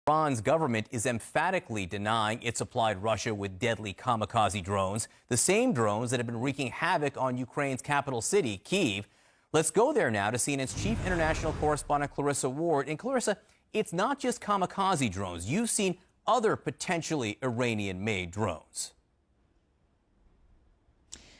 Iran's government is emphatically denying it supplied Russia with deadly kamikaze drones, the same drones that have been wreaking havoc on Ukraine's capital city, Kiev. Let's go there now to CNN's chief international correspondent, Clarissa Ward. And Clarissa, it's not just kamikaze drones. You've seen other potentially Iranian-made drones.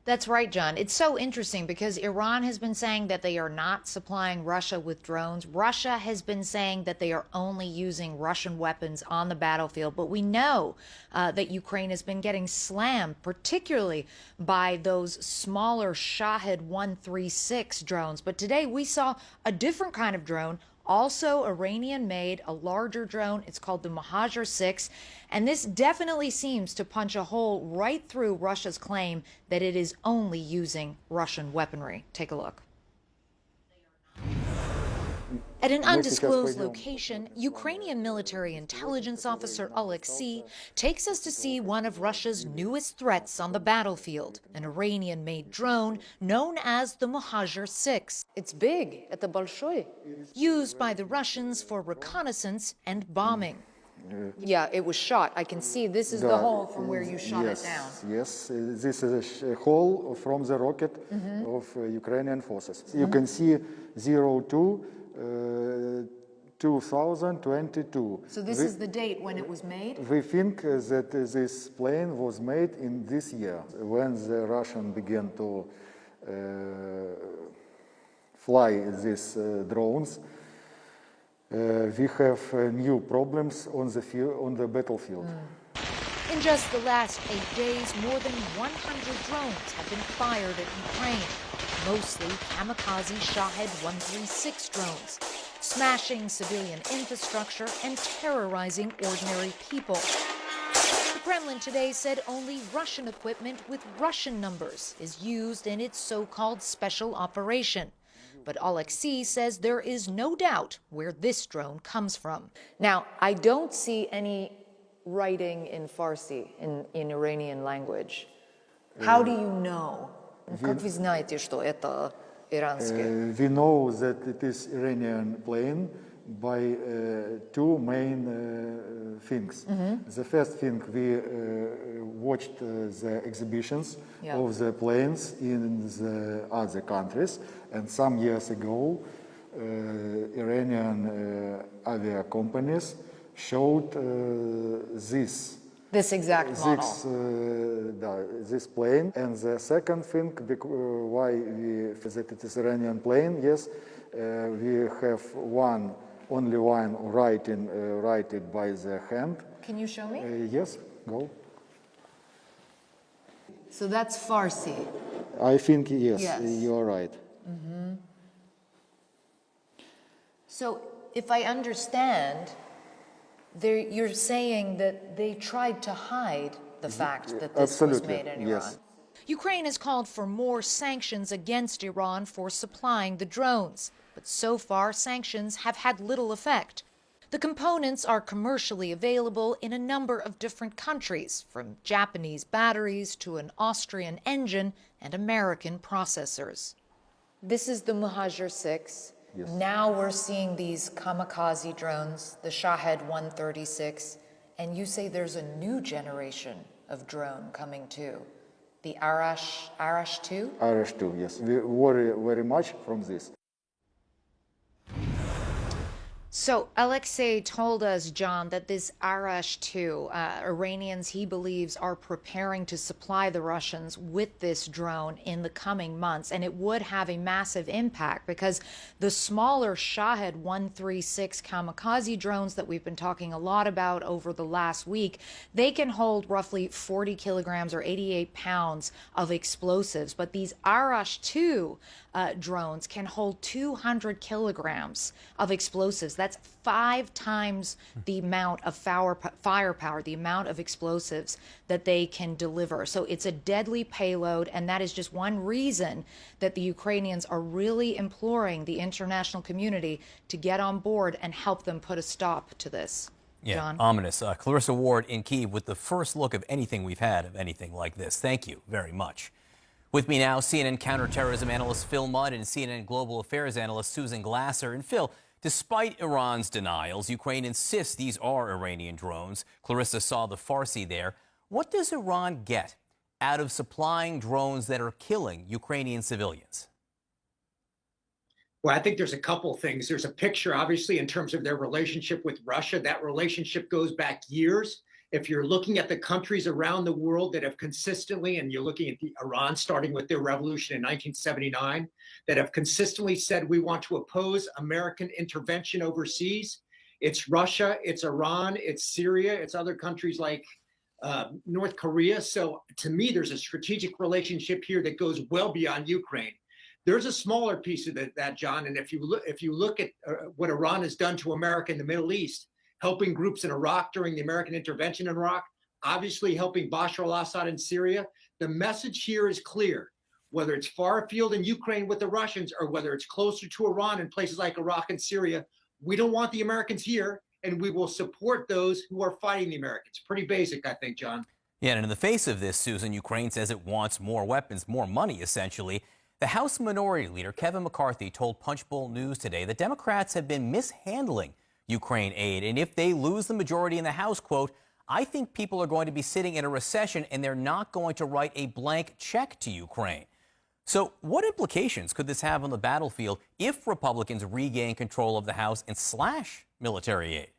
That's right, John. It's so interesting because Iran has been saying that they are not supplying Russia with drones. Russia has been saying that they are only using Russian weapons on the battlefield. But we know that Ukraine has been getting slammed, particularly by those smaller Shahed 136 drones. But today we saw a different kind of drone, also Iranian-made, a larger drone. It's called the Hadir 6. And this definitely seems to punch a hole right through Russia's claim that it is only using Russian weaponry. Take a look. At an undisclosed location, Ukrainian military intelligence officer Alexei takes us to see one of Russia's newest threats on the battlefield, an Iranian-made drone known as the Hadir 6. It's big, это большой. Used by the Russians for reconnaissance and bombing. Yeah, it was shot. I can see this is the hole from where you shot it down. Yes, this is a hole from the rocket of Ukrainian forces. You can see 02 2022. So this is the date when it was made? We think that this plane was made in this year, when the Russians began to fly these drones. We have new problems on the battlefield. In just the last 8 days, more than 100 drones have been fired at Ukraine, mostly kamikaze Shahed 136 drones, smashing civilian infrastructure and terrorizing ordinary people. The Kremlin today said only Russian equipment with Russian numbers is used in its so-called special operation. But Alexei says there is no doubt where this drone comes from. Now, I don't see any writing in Farsi, in Iranian language. How do you know? Как вы знаете, что это иранское? We know that it is Iranian plane by two main things. The first thing, we watched the exhibitions of the planes in the other countries, and some years ago Iranian avia companies showed this exact model. This plane. And the second thing, why that it is Iranian plane, yes, we have only one writing by the hand. Can you show me? Yes, go. So that's Farsi. I think, yes. You are right. So if I understand, you're saying that they tried to hide the fact that this was made in Iran. Yes. Ukraine has called for more sanctions against Iran for supplying the drones. But so far, sanctions have had little effect. The components are commercially available in a number of different countries, from Japanese batteries to an Austrian engine and American processors. This is the Hadir 6. Yes. Now we're seeing these kamikaze drones, the Shahed 136, and you say there's a new generation of drone coming too. The Arash 2? Arash 2, yes. We worry very much from this. So Alexei told us, John, that this Arash 2, Iranians, he believes, are preparing to supply the Russians with this drone in the coming months. And it would have a massive impact because the smaller Shahed 136 kamikaze drones that we've been talking a lot about over the last week, they can hold roughly 40 kilograms or 88 pounds of explosives. But these Arash 2 drones can hold 200 kilograms of explosives. That's 5 times the amount of firepower, the amount of explosives that they can deliver. So it's a deadly payload, and that is just one reason that the Ukrainians are really imploring the international community to get on board and help them put a stop to this. Yeah, John? Ominous. Clarissa Ward in Kiev with the first look of anything we've had of anything like this. Thank you very much. With me now, CNN counterterrorism analyst Phil Mudd and CNN global affairs analyst Susan Glasser. And Phil, Despite Iran's denials, Ukraine insists these are Iranian drones. Clarissa saw the Farsi there. What does Iran get out of supplying drones that are killing Ukrainian civilians? Well, I think there's a couple things. There's a picture, obviously, in terms of their relationship with Russia. That relationship goes back years. If you're looking at the countries around the world that have consistently, and you're looking at Iran, starting with their revolution in 1979, that have consistently said we want to oppose American intervention overseas, it's Russia, it's Iran, it's Syria, it's other countries like North Korea. So to me, there's a strategic relationship here that goes well beyond Ukraine. There's a smaller piece of that, John. And if you look at what Iran has done to America in the Middle East, helping groups in Iraq during the American intervention in Iraq, obviously helping Bashar al-Assad in Syria, the message here is clear. Whether it's far afield in Ukraine with the Russians or whether it's closer to Iran in places like Iraq and Syria, we don't want the Americans here, and we will support those who are fighting the Americans. Pretty basic, I think, John. Yeah, and in the face of this, Susan, Ukraine says it wants more weapons, more money, essentially. The House Minority Leader, Kevin McCarthy, told Punchbowl News today that Democrats have been mishandling Ukraine aid. And if they lose the majority in the House, quote, I think people are going to be sitting in a recession and they're not going to write a blank check to Ukraine. So what implications could this have on the battlefield if Republicans regain control of the House and slash military aid?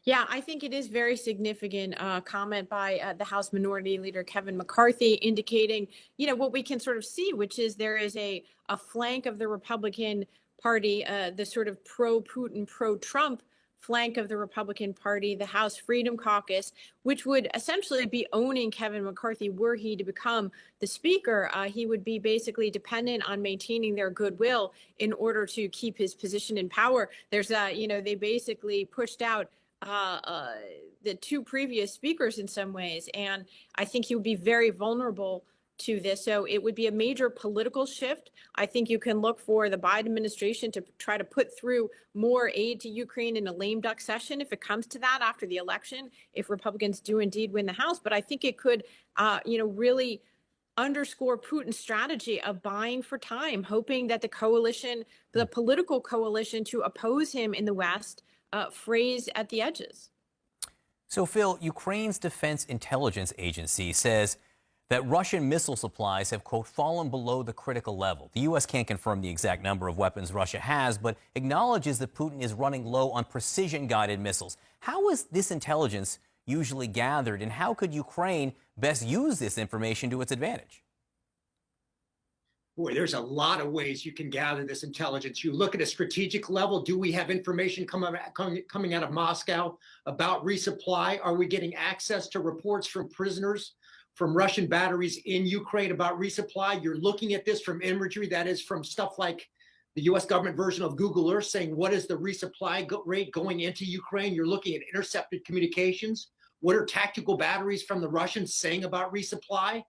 Yeah, I think it is very significant comment by the House Minority Leader Kevin McCarthy indicating, what we can sort of see, which is there is a flank of the Republican Party, the sort of pro-Putin, pro-Trump flank of the Republican Party, the House Freedom Caucus, which would essentially be owning Kevin McCarthy were he to become the speaker. He would be basically dependent on maintaining their goodwill in order to keep his position in power. There's, they basically pushed out the two previous speakers in some ways, and I think he would be very vulnerable to this. So it would be a major political shift. I think you can look for the Biden administration to try to put through more aid to Ukraine in a lame duck session if it comes to that after the election, if Republicans do indeed win the House. But I think it could, really underscore Putin's strategy of buying for time, hoping that the coalition, the political coalition to oppose him in the West, frays at the edges. So, Phil, Ukraine's Defense Intelligence Agency says that Russian missile supplies have, quote, fallen below the critical level. The U.S. can't confirm the exact number of weapons Russia has, but acknowledges that Putin is running low on precision-guided missiles. How is this intelligence usually gathered, and how could Ukraine best use this information to its advantage? Boy, there's a lot of ways you can gather this intelligence. You look at a strategic level. Do we have information coming out of Moscow about resupply? Are we getting access to reports from prisoners from Russian batteries in Ukraine about resupply? You're looking at this from imagery, that is from stuff like the US government version of Google Earth saying, what is the resupply rate going into Ukraine? You're looking at intercepted communications. What are tactical batteries from the Russians saying about resupply?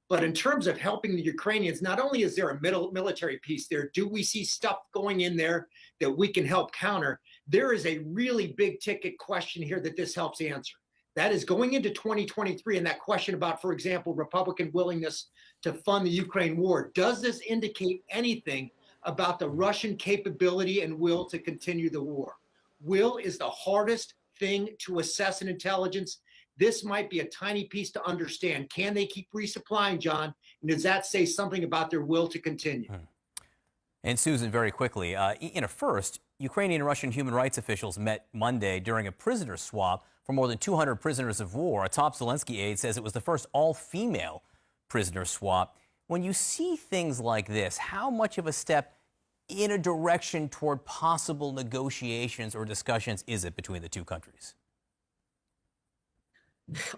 But in terms of helping the Ukrainians, not only is there a military piece there, do we see stuff going in there that we can help counter? There is a really big ticket question here that this helps answer. That is going into 2023, and that question about, for example, Republican willingness to fund the Ukraine war. Does this indicate anything about the Russian capability and will to continue the war? Will is the hardest thing to assess in intelligence. This might be a tiny piece to understand. Can they keep resupplying, John? And does that say something about their will to continue? And Susan, very quickly, in a first, Ukrainian and Russian human rights officials met Monday during a prisoner swap for more than 200 prisoners of war. A top Zelensky aide says it was the first all-female prisoner swap. When you see things like this, how much of a step in a direction toward possible negotiations or discussions is it between the two countries?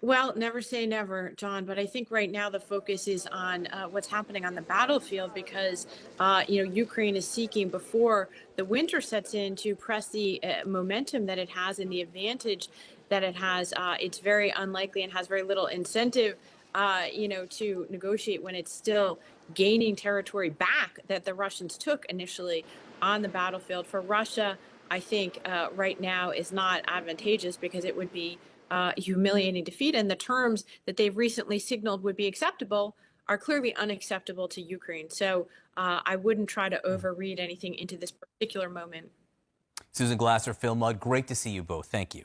Well, never say never, John, but I think right now the focus is on what's happening on the battlefield because, Ukraine is seeking before the winter sets in to press the momentum that it has and the advantage that it has. It's very unlikely and has very little incentive, to negotiate when it's still gaining territory back that the Russians took initially on the battlefield. For Russia, I think right now is not advantageous because it would be humiliating defeat, and the terms that they've recently signaled would be acceptable are clearly unacceptable to Ukraine. So I wouldn't try to overread anything into this particular moment. Susan Glasser, Phil Mudd, great to see you both. Thank you.